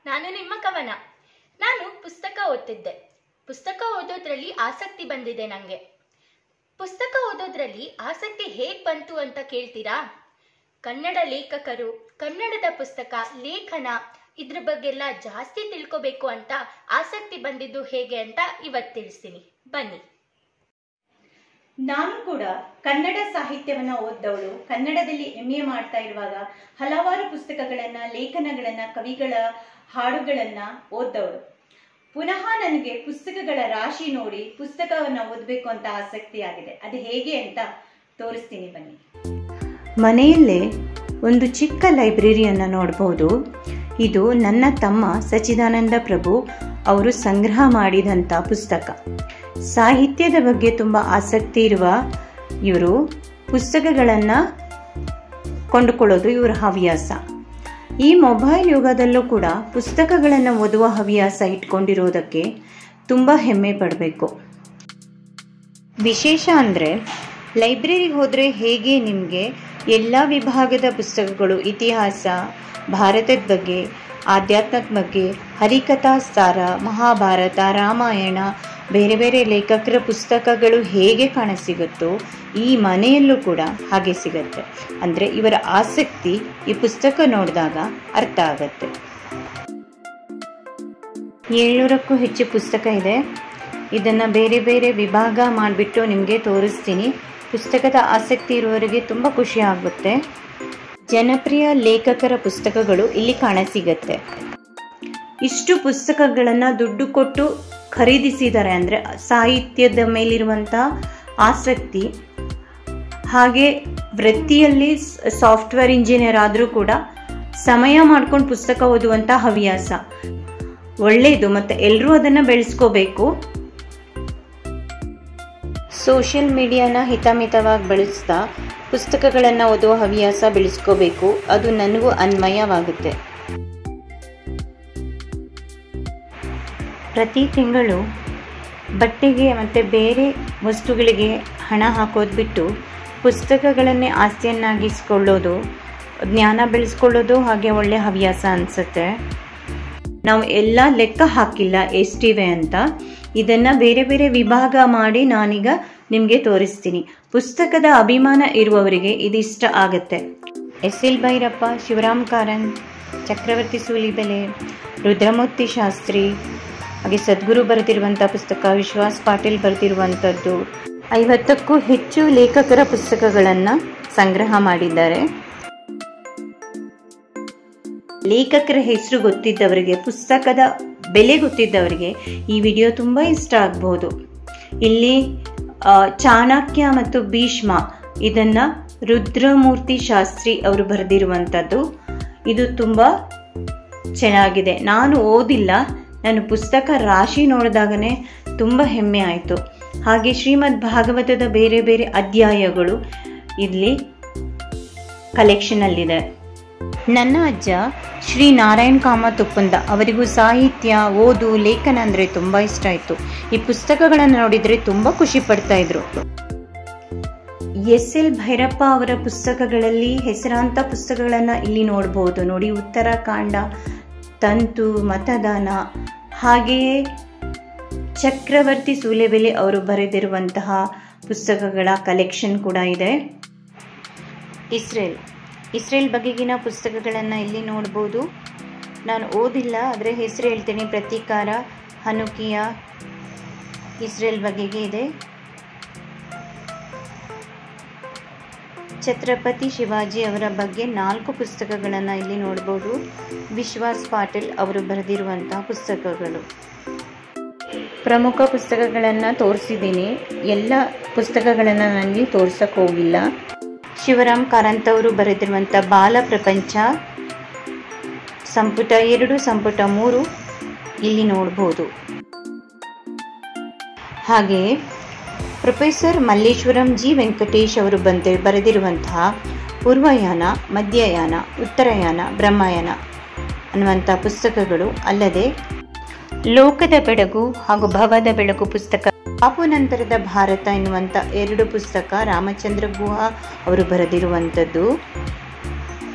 ನಾನು ನಿಮ್ಮ ಕವನ. ನಾನು ಪುಸ್ತಕ ಓದ್ತಿದ್ದೆ. ಪುಸ್ತಕ ಓದೋದ್ರಲ್ಲಿ ಆಸಕ್ತಿ ಬಂದಿದೆ ನನಗೆ. ಪುಸ್ತಕ ಓದೋದ್ರಲ್ಲಿ ಆಸಕ್ತಿ ಹೇಗೆ ಬಂತು ಅಂತ ಕೇಳ್ತೀರಾ? ಕನ್ನಡ ಲೇಖಕರು, ಕನ್ನಡದ ಪುಸ್ತಕ, ಲೇಖನ ಇದ್ರ ಬಗ್ಗೆಲ್ಲ ಜಾಸ್ತಿ ತಿಳ್ಕೋಬೇಕು ಅಂತ ಆಸಕ್ತಿ ಬಂದಿದ್ದು ಹೇಗೆ ಅಂತ ಇವತ್ತು ತಿಳಿಸ್ತೀನಿ, ಬನ್ನಿ. ನಾನು ಕೂಡ ಕನ್ನಡ ಸಾಹಿತ್ಯವನ್ನ ಓದ್ದವಳು. ಕನ್ನಡದಲ್ಲಿ MA ಮಾಡ್ತಾ ಇರುವಾಗ ಹಲವಾರು ಪುಸ್ತಕಗಳನ್ನ, ಲೇಖನಗಳನ್ನ, ಕವಿಗಳ ಹಾಡುಗಳನ್ನ ಓದ್ದವಳು. ಪುನಃ ನನಗೆ ಪುಸ್ತಕಗಳ ರಾಶಿ ನೋಡಿ ಪುಸ್ತಕವನ್ನ ಓದಬೇಕು ಅಂತ ಆಸಕ್ತಿ ಆಗಿದೆ. ಅದು ಹೇಗೆ ಅಂತ ತೋರಿಸ್ತೀನಿ, ಬನ್ನಿ. ಮನೆಯಲ್ಲೇ ಒಂದು ಚಿಕ್ಕ ಲೈಬ್ರರಿಯನ್ನು ನೋಡಬಹುದು. ಇದು ನನ್ನ ತಮ್ಮ ಸಚ್ಚಿದಾನಂದ ಪ್ರಭು ಅವರು ಸಂಗ್ರಹ ಮಾಡಿದಂಥ ಪುಸ್ತಕ. ಸಾಹಿತ್ಯದ ಬಗ್ಗೆ ತುಂಬ ಆಸಕ್ತಿ ಇರುವ ಇವರು ಪುಸ್ತಕಗಳನ್ನು ಕೊಂಡುಕೊಳ್ಳೋದು ಇವರ ಹವ್ಯಾಸ. ಈ ಮೊಬೈಲ್ ಯುಗದಲ್ಲೂ ಕೂಡ ಪುಸ್ತಕಗಳನ್ನು ಓದುವ ಹವ್ಯಾಸ ಇಟ್ಕೊಂಡಿರೋದಕ್ಕೆ ತುಂಬ ಹೆಮ್ಮೆ ಪಡಬೇಕು. ವಿಶೇಷ ಅಂದರೆ ಲೈಬ್ರರಿಗೆ ಹೋದರೆ ಹೇಗೆ ನಿಮಗೆ ಎಲ್ಲ ವಿಭಾಗದ ಪುಸ್ತಕಗಳು, ಇತಿಹಾಸ, ಭಾರತದ ಬಗ್ಗೆ, ಆಧ್ಯಾತ್ಮದ ಬಗ್ಗೆ, ಹರಿಕಥಾ ಸಾರ, ಮಹಾಭಾರತ, ರಾಮಾಯಣ, ಬೇರೆ ಬೇರೆ ಲೇಖಕರ ಪುಸ್ತಕಗಳು ಹೇಗೆ ಕಾಣಸಿಗುತ್ತೋ ಈ ಮನೆಯಲ್ಲೂ ಕೂಡ ಹಾಗೆ ಸಿಗುತ್ತೆ. ಅಂದರೆ ಇವರ ಆಸಕ್ತಿ ಈ ಪುಸ್ತಕ ನೋಡಿದಾಗ ಅರ್ಥ ಆಗುತ್ತೆ. 700ಕ್ಕೂ ಹೆಚ್ಚು ಪುಸ್ತಕ ಇದೆ. ಇದನ್ನು ಬೇರೆ ಬೇರೆ ವಿಭಾಗ ಮಾಡಿಬಿಟ್ಟು ನಿಮಗೆ ತೋರಿಸ್ತೀನಿ. ಪುಸ್ತಕದ ಆಸಕ್ತಿ ಇರುವವರಿಗೆ ತುಂಬ ಖುಷಿ ಆಗುತ್ತೆ. ಜನಪ್ರಿಯ ಲೇಖಕರ ಪುಸ್ತಕಗಳು ಇಲ್ಲಿ ಕಾಣಸಿಗತ್ತೆ. ಇಷ್ಟು ಪುಸ್ತಕಗಳನ್ನು ದುಡ್ಡು ಕೊಟ್ಟು ಖರೀದಿಸಿದ್ದಾರೆ ಅಂದರೆ ಸಾಹಿತ್ಯದ ಮೇಲಿರುವಂಥ ಆಸಕ್ತಿ. ಹಾಗೆ ವೃತ್ತಿಯಲ್ಲಿ ಸಾಫ್ಟ್ವೇರ್ ಇಂಜಿನಿಯರ್ ಆದರೂ ಕೂಡ ಸಮಯ ಮಾಡ್ಕೊಂಡು ಪುಸ್ತಕ ಓದುವಂಥ ಹವ್ಯಾಸ ಒಳ್ಳೆಯದು, ಮತ್ತು ಎಲ್ಲರೂ ಅದನ್ನು ಬೆಳೆಸ್ಕೋಬೇಕು. ಸೋಷಿಯಲ್ ಮೀಡಿಯಾನ ಹಿತಮಿತವಾಗಿ ಬಳಸ್ತಾ ಪುಸ್ತಕಗಳನ್ನು ಓದುವ ಹವ್ಯಾಸ ಬೆಳೆಸ್ಕೋಬೇಕು. ಅದು ನನಗೂ ಅನ್ವಯವಾಗುತ್ತೆ. ಪ್ರತಿ ತಿಂಗಳು ಬಟ್ಟೆಗೆ ಮತ್ತು ಬೇರೆ ವಸ್ತುಗಳಿಗೆ ಹಣ ಹಾಕೋದು ಬಿಟ್ಟು ಪುಸ್ತಕಗಳನ್ನೇ ಆಸ್ತಿಯನ್ನಾಗಿಸ್ಕೊಳ್ಳೋದು, ಜ್ಞಾನ ಬೆಳೆಸ್ಕೊಳ್ಳೋದು ಹಾಗೆ ಒಳ್ಳೆ ಹವ್ಯಾಸ ಅನಿಸುತ್ತೆ. ನಾವು ಎಲ್ಲ ಲೆಕ್ಕ ಹಾಕಿಲ್ಲ ಎಷ್ಟಿವೆ ಅಂತ. ಇದನ್ನು ಬೇರೆ ಬೇರೆ ವಿಭಾಗ ಮಾಡಿ ನಾನೀಗ ನಿಮಗೆ ತೋರಿಸ್ತೀನಿ. ಪುಸ್ತಕದ ಅಭಿಮಾನ ಇರುವವರಿಗೆ ಇದಿಷ್ಟ ಆಗುತ್ತೆ. SL ಭೈರಪ್ಪ, ಶಿವರಾಮ್ ಕಾರಂತ್, ಚಕ್ರವರ್ತಿ ಸೂಲಿಬೆಲೆ, ರುದ್ರಮೂರ್ತಿ ಶಾಸ್ತ್ರಿ, ಹಾಗೆ ಸದ್ಗುರು ಬರೆದಿರುವಂಥ ಪುಸ್ತಕ, ವಿಶ್ವಾಸ್ ಪಾಟೀಲ್ ಬರೆದಿರುವಂಥದ್ದು. 50ಕ್ಕೂ ಹೆಚ್ಚು ಲೇಖಕರ ಪುಸ್ತಕಗಳನ್ನು ಸಂಗ್ರಹ ಮಾಡಿದ್ದಾರೆ. ಲೇಖಕರ ಹೆಸರು ಗೊತ್ತಿದ್ದವರಿಗೆ, ಪುಸ್ತಕದ ಬೆಲೆ ಗೊತ್ತಿದ್ದವರಿಗೆ ಈ ವಿಡಿಯೋ ತುಂಬ ಇಷ್ಟ ಆಗ್ಬೋದು. ಇಲ್ಲಿ ಚಾಣಕ್ಯ ಮತ್ತು ಭೀಷ್ಮ ಇದನ್ನು ರುದ್ರಮೂರ್ತಿ ಶಾಸ್ತ್ರಿ ಅವರು ಬರೆದಿರುವಂಥದ್ದು. ಇದು ತುಂಬ ಚೆನ್ನಾಗಿದೆ. ನಾನು ಓದಿಲ್ಲ, ನಾನು ಪುಸ್ತಕ ರಾಶಿ ನೋಡಿದಾಗನೇ ತುಂಬ ಹೆಮ್ಮೆ ಆಯಿತು. ಹಾಗೆ ಶ್ರೀಮದ್ ಭಾಗವತದ ಬೇರೆ ಬೇರೆ ಅಧ್ಯಾಯಗಳು ಇಲ್ಲಿ ಕಲೆಕ್ಷನಲ್ಲಿದೆ. ನನ್ನ ಅಜ್ಜ ಶ್ರೀ ನಾರಾಯಣ್ ಕಾಮತ್ ಉಪ್ಪುಂದ ಅವರಿಗೂ ಸಾಹಿತ್ಯ, ಓದು, ಲೇಖನ ಅಂದರೆ ತುಂಬ ಇಷ್ಟ ಆಯಿತು. ಈ ಪುಸ್ತಕಗಳನ್ನು ನೋಡಿದರೆ ತುಂಬ ಖುಷಿ ಪಡ್ತಾ ಇದ್ರು. SL ಭೈರಪ್ಪ ಅವರ ಪುಸ್ತಕಗಳಲ್ಲಿ ಹೆಸರಾಂತ ಪುಸ್ತಕಗಳನ್ನು ಇಲ್ಲಿ ನೋಡಬಹುದು. ನೋಡಿ, ಉತ್ತರಾಖಂಡ, ತಂತು, ಮತದಾನ, ಹಾಗೆಯೇ ಚಕ್ರವರ್ತಿ ಸೂಲಿಬೆಲೆ ಅವರು ಬರೆದಿರುವಂತಹ ಪುಸ್ತಕಗಳ ಕಲೆಕ್ಷನ್ ಕೂಡ ಇದೆ. ಇಸ್ರೇಲ್ ಬಗೆಗಿನ ಪುಸ್ತಕಗಳನ್ನು ಇಲ್ಲಿ ನೋಡ್ಬೋದು. ನಾನು ಓದಿಲ್ಲ, ಆದರೆ ಹೆಸರು ಹೇಳ್ತೀನಿ. ಪ್ರತೀಕಾರ, ಹನುಕಿಯ, ಇಸ್ರೇಲ್ ಬಗೆಗೆ ಇದೆ. ಛತ್ರಪತಿ ಶಿವಾಜಿ ಅವರ ಬಗ್ಗೆ 4 ಪುಸ್ತಕಗಳನ್ನು ಇಲ್ಲಿ ನೋಡ್ಬೋದು. ವಿಶ್ವಾಸ್ ಪಾಟೀಲ್ ಅವರು ಬರೆದಿರುವಂತಹ ಪುಸ್ತಕಗಳು. ಪ್ರಮುಖ ಪುಸ್ತಕಗಳನ್ನು ತೋರಿಸಿದ್ದೀನಿ. ಎಲ್ಲ ಪುಸ್ತಕಗಳನ್ನು ನನಗೆ ತೋರ್ಸಕ್ಕೆ ಹೋಗಿಲ್ಲ. ಶಿವರಾಮ್ ಕಾರಂತ್ ಅವರು ಬರೆದಿರುವಂಥ ಬಾಲ ಪ್ರಪಂಚ ಸಂಪುಟ 2, ಸಂಪುಟ 3 ಇಲ್ಲಿ ನೋಡ್ಬೋದು. ಹಾಗೆಯೇ ಪ್ರೊಫೆಸರ್ ಮಲ್ಲೇಶ್ವರಂ ಜಿ ವೆಂಕಟೇಶ್ ಅವರು ಬರೆದಿರುವಂತಹ ಪೂರ್ವಯಾನ, ಮಧ್ಯಯಾನ, ಉತ್ತರಯಾನ, ಬ್ರಹ್ಮಯಾನ ಅನ್ನುವಂಥ ಪುಸ್ತಕಗಳು. ಅಲ್ಲದೆ ಲೋಕದ ಬೆಳಗು ಹಾಗೂ ಭವದ ಬೆಳಗು ಪುಸ್ತಕ, ಬಾಪು ನಂತರದ ಭಾರತ ಎನ್ನುವಂಥ 2 ಪುಸ್ತಕ ರಾಮಚಂದ್ರ ಗುಹಾ ಅವರು ಬರೆದಿರುವಂಥದ್ದು.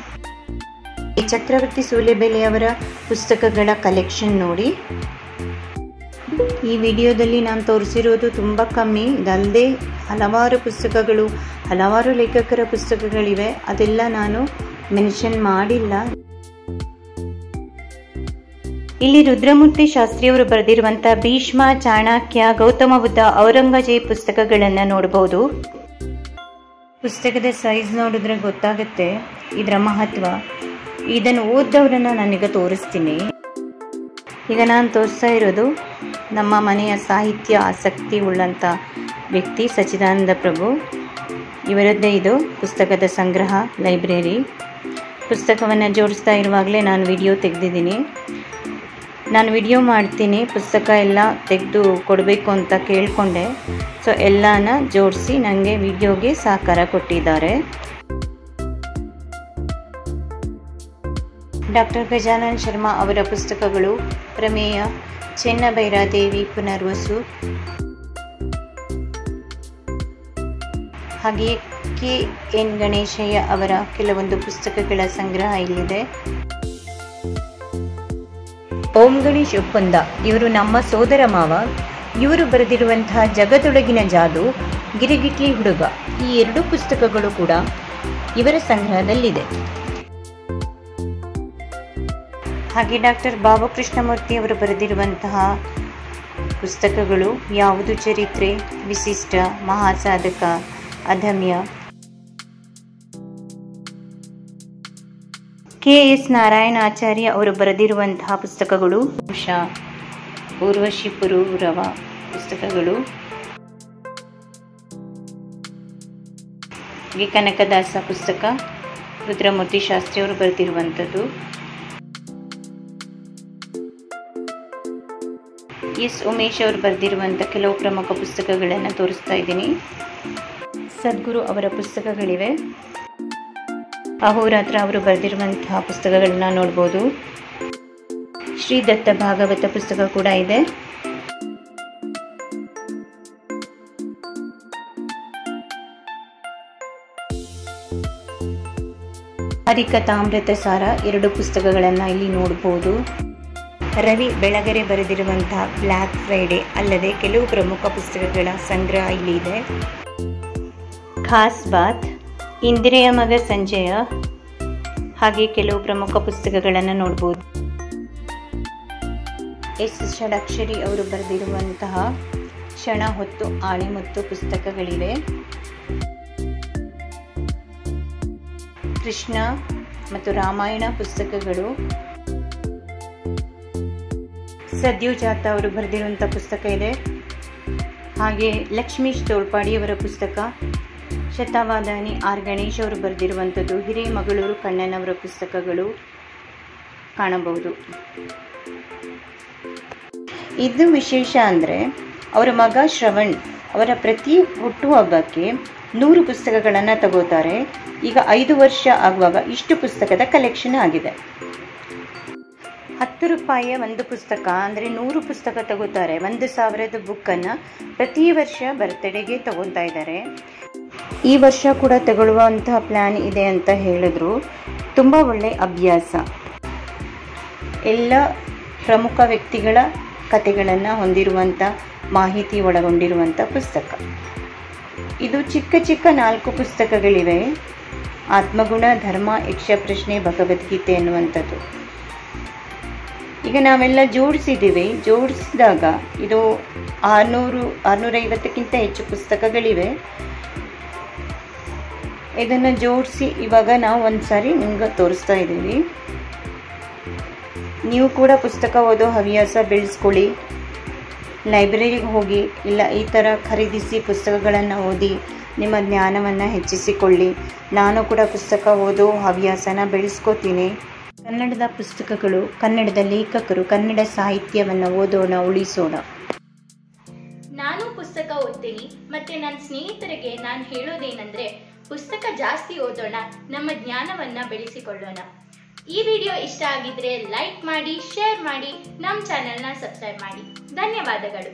ಚಕ್ರವರ್ತಿ ಸೂಲೆಬೆಲೆಯವರ ಪುಸ್ತಕಗಳ ಕಲೆಕ್ಷನ್ ನೋಡಿ. ಈ ವಿಡಿಯೋದಲ್ಲಿ ನಾನು ತೋರಿಸಿರೋದು ತುಂಬ ಕಮ್ಮಿ. ಇದಲ್ಲದೆ ಹಲವಾರು ಪುಸ್ತಕಗಳು, ಹಲವಾರು ಲೇಖಕರ ಪುಸ್ತಕಗಳಿವೆ. ಅದೆಲ್ಲ ನಾನು ಮೆನ್ಷನ್ ಮಾಡಿಲ್ಲ. ಇಲ್ಲಿ ರುದ್ರಮೂರ್ತಿ ಶಾಸ್ತ್ರಿಯವರು ಬರೆದಿರುವಂಥ ಭೀಷ್ಮ, ಚಾಣಕ್ಯ, ಗೌತಮ ಬುದ್ಧ, ಔರಂಗಜೇಬ್ ಪುಸ್ತಕಗಳನ್ನು ನೋಡಬಹುದು. ಪುಸ್ತಕದ ಸೈಜ್ ನೋಡಿದ್ರೆ ಗೊತ್ತಾಗುತ್ತೆ ಇದರ ಮಹತ್ವ. ಇದನ್ನು ಓದ್ದವರನ್ನು ನಾನೀಗ ತೋರಿಸ್ತೀನಿ. ಈಗ ನಾನು ತೋರಿಸ್ತಾ ಇರೋದು ನಮ್ಮ ಮನೆಯ ಸಾಹಿತ್ಯ ಆಸಕ್ತಿ ಉಳ್ಳಂಥ ವ್ಯಕ್ತಿ ಸಚ್ಚಿದಾನಂದ ಪ್ರಭು. ಇವರದ್ದೇ ಇದು ಪುಸ್ತಕದ ಸಂಗ್ರಹ, ಲೈಬ್ರರಿ. ಪುಸ್ತಕವನ್ನು ಜೋಡಿಸ್ತಾ ಇರುವಾಗಲೇ ನಾನು ವಿಡಿಯೋ ತೆಗೆದಿದ್ದೀನಿ. ನಾನು ವಿಡಿಯೋ ಮಾಡ್ತೀನಿ, ಪುಸ್ತಕ ಎಲ್ಲ ತೆಗೆದು ಕೊಡಬೇಕು ಅಂತ ಕೇಳಿಕೊಂಡೆ. ಸೊ ಎಲ್ಲನ ಜೋಡಿಸಿ ನನಗೆ ವಿಡಿಯೋಗೆ ಸಹಕಾರ ಕೊಟ್ಟಿದ್ದಾರೆ. ಡಾಕ್ಟರ್ ಗಜಾನನ್ ಶರ್ಮಾ ಅವರ ಪುಸ್ತಕಗಳು: ಪ್ರಮೇಯ, ಚೆನ್ನಭೈರಾದೇವಿ ಪುನರ್ವಸು, ಹಾಗೆಯೇ KN ಗಣೇಶಯ್ಯ ಅವರ ಕೆಲವೊಂದು ಪುಸ್ತಕಗಳ ಸಂಗ್ರಹ ಇಲ್ಲಿದೆ. ಓಂ ಗಣೇಶ್ ಒಪ್ಪಂದ, ಇವರು ನಮ್ಮ ಸೋದರ ಮಾವ. ಇವರು ಬರೆದಿರುವಂತಹ ಜಗದೊಳಗಿನ ಜಾದು, ಗಿರಿಗಿಟ್ಲಿ ಹುಡುಗ, ಈ ಎರಡು ಪುಸ್ತಕಗಳು ಕೂಡ ಇವರ ಸಂಗ್ರಹದಲ್ಲಿದೆ. ಹಾಗೆ ಡಾಕ್ಟರ್ ಬಾಬು ಕೃಷ್ಣಮೂರ್ತಿ ಅವರು ಬರೆದಿರುವಂತಹ ಪುಸ್ತಕಗಳು: ಯಾವುದು ಚರಿತ್ರೆ, ವಿಶಿಷ್ಟ, ಮಹಾಸಾಧಕ, ಅಧಮ್ಯ. KS ನಾರಾಯಣಾಚಾರ್ಯ ಅವರು ಬರೆದಿರುವಂತಹ ಪುಸ್ತಕಗಳು: ಉಷಾ, ಊರ್ವಶಿ ಪುರೂರವ ಪುಸ್ತಕಗಳು. ಕನಕದಾಸ ಪುಸ್ತಕ ರುದ್ರಮೂರ್ತಿ ಶಾಸ್ತ್ರಿ ಅವರು ಬರೆದಿರುವಂಥದ್ದು. ಎಸ್ ಉಮೇಶ್ ಅವರು ಬರೆದಿರುವಂಥ ಕೆಲವು ಪ್ರಮುಖ ಪುಸ್ತಕಗಳನ್ನು ತೋರಿಸ್ತಾ ಇದ್ದೀನಿ. ಸದ್ಗುರು ಅವರ ಪುಸ್ತಕಗಳಿವೆ. ಅಹೋರಾತ್ರ ಅವರು ಬರೆದಿರುವಂತಹ ಪುಸ್ತಕಗಳನ್ನ ನೋಡ್ಬೋದು. ಶ್ರೀ ದತ್ತ ಭಾಗವತ ಪುಸ್ತಕ ಕೂಡ ಇದೆ. ಹರಿಕಥಾಮೃತ ಸಾರ ಎರಡು ಪುಸ್ತಕಗಳನ್ನು ಇಲ್ಲಿ ನೋಡ್ಬೋದು. ರವಿ ಬೆಳಗೆರೆ ಬರೆದಿರುವಂತಹ ಬ್ಲ್ಯಾಕ್ ಫ್ರೈಡೆ ಅಲ್ಲದೆ ಕೆಲವು ಪ್ರಮುಖ ಪುಸ್ತಕಗಳ ಸಂಗ್ರಹ ಇಲ್ಲಿ ಇದೆ. ಖಾಸ್ ಬಾತ್, ಇಂದಿರೆಯ ಮಗ ಸಂಜಯ, ಹಾಗೆ ಕೆಲವು ಪ್ರಮುಖ ಪುಸ್ತಕಗಳನ್ನು ನೋಡ್ಬೋದು. ಎಸ್ ಷಡಕ್ಷರಿ ಅವರು ಬರೆದಿರುವಂತಹ ಕ್ಷಣ ಹೊತ್ತು ಆಣಿಮುತ್ತು ಪುಸ್ತಕಗಳಿವೆ. ಕೃಷ್ಣ ಮತ್ತು ರಾಮಾಯಣ ಪುಸ್ತಕಗಳು. ಸದ್ಯೋಜಾತ ಅವರು ಬರೆದಿರುವಂಥ ಪುಸ್ತಕ ಇದೆ. ಹಾಗೆ ಲಕ್ಷ್ಮೀಶ್ ತೋಳ್ಪಾಡಿಯವರ ಪುಸ್ತಕ. ಶತವಾದಾನಿ ಆರ್ ಗಣೇಶ್ ಅವರು ಬರೆದಿರುವಂಥದ್ದು. ಹಿರೇಮಗಳೂರು ಕಣ್ಣನವರ ಪುಸ್ತಕಗಳು ಕಾಣಬಹುದು. ಇದು ವಿಶೇಷ ಅಂದರೆ ಅವರ ಮಗ ಶ್ರವಣ್ ಅವರ ಪ್ರತಿ ಹುಟ್ಟುಹಬ್ಬಕ್ಕೆ 100 ಪುಸ್ತಕಗಳನ್ನು ತಗೋತಾರೆ. ಈಗ 5 ವರ್ಷ ಆಗುವಾಗ ಇಷ್ಟು ಪುಸ್ತಕದ ಕಲೆಕ್ಷನ್ ಆಗಿದೆ. 10 ರೂಪಾಯಿಯ ಒಂದು ಪುಸ್ತಕ ಅಂದರೆ 100 ಪುಸ್ತಕ ತಗೋತಾರೆ. 1000 ಬುಕ್ಕನ್ನು ಪ್ರತಿ ವರ್ಷ ಬರ್ತ್ಡೇಗೆ ತಗೊತಾ ಇದ್ದಾರೆ. ಈ ವರ್ಷ ಕೂಡ ತಗೊಳ್ಳುವಂತಹ ಪ್ಲ್ಯಾನ್ ಇದೆ ಅಂತ ಹೇಳಿದ್ರು. ತುಂಬ ಒಳ್ಳೆಯ ಅಭ್ಯಾಸ. ಎಲ್ಲ ಪ್ರಮುಖ ವ್ಯಕ್ತಿಗಳ ಕಥೆಗಳನ್ನು ಹೊಂದಿರುವಂಥ ಮಾಹಿತಿ ಒಳಗೊಂಡಿರುವಂಥ ಪುಸ್ತಕ ಇದು. ಚಿಕ್ಕ ಚಿಕ್ಕ 4 ಪುಸ್ತಕಗಳಿವೆ. ಆತ್ಮಗುಣ, ಧರ್ಮ, ಯಕ್ಷ ಪ್ರಶ್ನೆ, ಭಗವದ್ಗೀತೆ ಎನ್ನುವಂಥದ್ದು. ಈಗ ನಾವೆಲ್ಲ ಜೋಡಿಸಿದ್ದೀವಿ. ಜೋಡಿಸಿದಾಗ ಇದು 650ಕ್ಕಿಂತ ಹೆಚ್ಚು ಪುಸ್ತಕಗಳಿವೆ. ಇದನ್ನು ಜೋಡಿಸಿ ಇವಾಗ ನಾವು ಒಂದು ಸಾರಿ ನಿಮ್ಗೆ ತೋರಿಸ್ತಾ ಇದ್ದೀವಿ. ನೀವು ಕೂಡ ಪುಸ್ತಕ ಓದೋ ಹವ್ಯಾಸ ಬೆಳೆಸ್ಕೊಳ್ಳಿ. ಲೈಬ್ರರಿಗೆ ಹೋಗಿ, ಇಲ್ಲ ಈ ಥರ ಖರೀದಿಸಿ ಪುಸ್ತಕಗಳನ್ನು ಓದಿ ನಿಮ್ಮ ಜ್ಞಾನವನ್ನು ಹೆಚ್ಚಿಸಿಕೊಳ್ಳಿ. ನಾನು ಕೂಡ ಪುಸ್ತಕ ಓದೋ ಹವ್ಯಾಸನ ಬೆಳೆಸ್ಕೋತೀನಿ. ಕನ್ನಡದ ಪುಸ್ತಕಗಳು, ಕನ್ನಡದ ಲೇಖಕರು, ಕನ್ನಡ ಸಾಹಿತ್ಯವನ್ನು ಓದೋಣ, ಉಳಿಸೋಣ. ನಾನು ಪುಸ್ತಕ ಓದ್ತೀನಿ. ಮತ್ತೆ ನನ್ನ ಸ್ನೇಹಿತರಿಗೆ ನಾನು ಹೇಳೋದೇನೆಂದರೆ, ಪುಸ್ತಕ ಜಾಸ್ತಿ ಓದೋಣ, ನಮ್ಮ ಜ್ಞಾನವನ್ನು ಬೆಳೆಸಿಕೊಳ್ಳೋಣ. ಈ ವಿಡಿಯೋ ಇಷ್ಟ ಆಗಿದ್ರೆ ಲೈಕ್ ಮಾಡಿ, ಶೇರ್ ಮಾಡಿ, ನಮ್ಮ ಚಾನೆಲ್ನ ಸಬ್ಸ್ಕ್ರೈಬ್ ಮಾಡಿ. ಧನ್ಯವಾದಗಳು.